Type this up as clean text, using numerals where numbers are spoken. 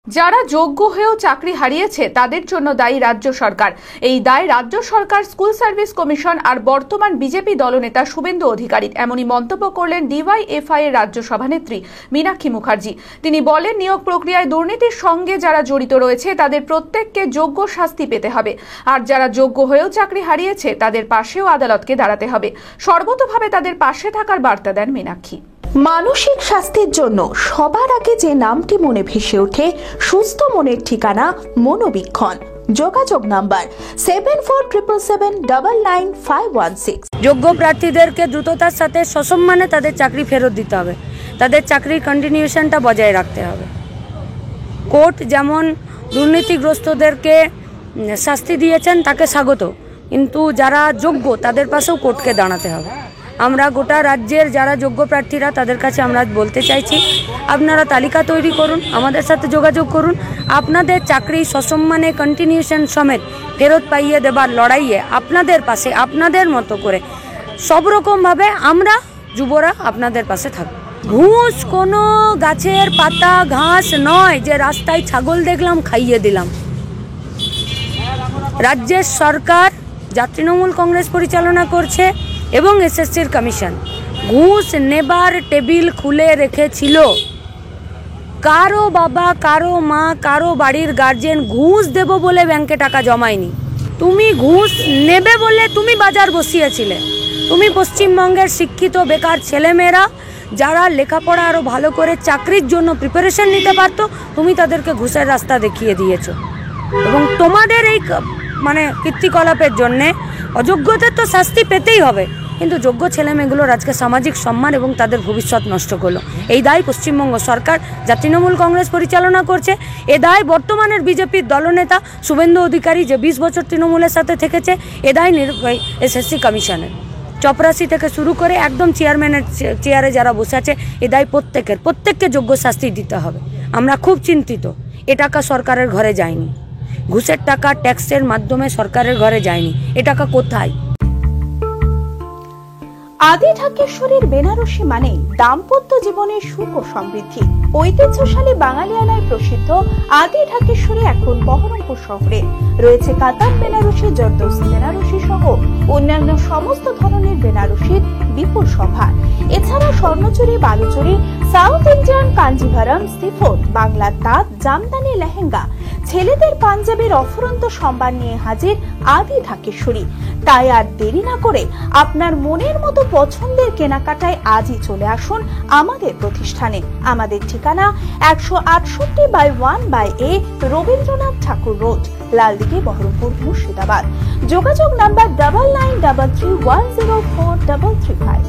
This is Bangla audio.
যারা যোগ্য হয়েও চাকরি হারিয়েছে তাদের জন্য দায়ী রাজ্য সরকার। এই দায় রাজ্য সরকার, স্কুল সার্ভিস কমিশন আর বর্তমান বিজেপি দলনেতা শুভেন্দু অধিকারীর। এমনই মন্তব্য করলেন ডিওয়াইএফআই এর রাজ্য সভানেত্রী মীনাক্ষী মুখার্জি। তিনি বলেন, নিয়োগ প্রক্রিয়ায় দুর্নীতির সঙ্গে যারা জড়িত রয়েছে তাদের প্রত্যেককে যোগ্য শাস্তি পেতে হবে, আর যারা যোগ্য হয়েও চাকরি হারিয়েছে তাদের পাশেও আদালতকে দাঁড়াতে হবে। সর্বতোভাবে তাদের পাশে থাকার বার্তা দেন মীনাক্ষী। মানসিক স্বাস্থ্যের জন্য সবার আগে যে নামটি মনে ভেসে ওঠে, সুস্থ মনের ঠিকানা মনোবীক্ষণ। যোগাযোগ নাম্বার 7477799516। যোগ্য প্রার্থীদেরকে দ্রুততার সাথে সসম্মানে তাদের চাকরি ফেরত দিতে হবে, তাদের চাকরির কন্টিনিউশনটা বজায় রাখতে হবে। কোর্ট যেমন দুর্নীতিগ্রস্তদেরকে শাস্তি দিয়েছেন তাকে স্বাগত, কিন্তু যারা যোগ্য তাদের পাশেও কোর্টকে দাঁড়াতে হবে। আমরা গোটা রাজ্যের যারা যোগ্য প্রার্থীরা তাদের কাছে আমরা বলতে চাইছি, আপনারা তালিকা তৈরি করুন, আমাদের সাথে যোগাযোগ করুন। আপনাদের চাকরি সসম্মানে কন্টিনিউশন সমেত ফেরত পাইয়ে দেবার লড়াইয়ে আপনাদের পাশে আপনাদের মতো করে সব রকমভাবে আমরা যুবরা আপনাদের পাশে থাকব। ঘুষ কোনো গাছের পাতা ঘাস নয় যে রাস্তায় ছাগল দেখলাম খাইয়ে দিলাম। রাজ্যের সরকার যা তৃণমূল কংগ্রেস পরিচালনা করছে এবং এসএসসির কমিশন ঘুষ নেবার টেবিল খুলে রেখেছিল। কারো বাবা, কারো মা, কারো বাড়ির গার্জেন ঘুষ দেব বলে ব্যাংকে টাকা জমায়নি। তুমি ঘুষ নেবে বলে তুমি বাজার বসিয়েছিলে। তুমি পশ্চিমবঙ্গের শিক্ষিত বেকার ছেলেমেয়েরা যারা লেখাপড়া আরও ভালো করে চাকরির জন্য প্রিপারেশন নিতে পারতো, তুমি তাদেরকে ঘুষের রাস্তা দেখিয়ে দিয়েছো। এবং তোমাদের এই কীর্তিকলাপের জন্যে অযোগ্যদের তো শাস্তি পেতেই হবে, কিন্তু যোগ্য ছেলেমেয়েগুলোর আজকে সামাজিক সম্মান এবং তাদের ভবিষ্যৎ নষ্ট করলো। এই দায় পশ্চিমবঙ্গ সরকার যা তৃণমূল কংগ্রেস পরিচালনা করছে, এ দায় বর্তমানের বিজেপির দলনেতা শুভেন্দু অধিকারী যে 20 বছর তৃণমূলের সাথে থেকেছে, এ দায় এসএসসি কমিশনের চপরাসি থেকে শুরু করে একদম চেয়ারম্যানের চেয়ারে যারা বসে আছে, এ দায় প্রত্যেককে যোগ্য শাস্তি দিতে হবে। আমরা খুব চিন্তিত। এ টাকা সরকারের ঘরে যায়নি, ঘুষের টাকা ট্যাক্সের মাধ্যমে সরকারের ঘরে যায়নি। এ টাকা কোথায়? আদি ঢাকেশ্বরীর বেনারসি মানে দাম্পত্য জীবনের সুখ ও সমৃদ্ধি। ঐতিহ্যশালী বাঙালিয়ানায় প্রসিদ্ধ আদি ঢাকেশ্বরী এখন বহরমপুর শহরে রয়েছে। কাতান বেনারসি, জর্দৌসি বেনারসি সহ অন্যান্য সমস্ত ধরনের বেনারসির বিপুল সম্ভার। এছাড়া Swarnachuri, Baluchari, south Indian Kanjeevaram, chiffon, বাংলার তাঁত, জামদানি লেহেঙ্গা, ছেলেদের পাঞ্জাবের অফুরন্ত সম্ভার নিয়ে হাজির আদি ঢাকেশ্বরী। তাই আর দেরি না করে আপনার মনের মতো পছন্দের কেনাকাটায় আজই চলে আসুন আমাদের প্রতিষ্ঠানে। আমাদের ঠিকানা 168/1/A রবীন্দ্রনাথ ঠাকুর রোড, লালদিঘি, বহরমপুর, মুর্শিদাবাদ। যোগাযোগ নাম্বার 9933104335।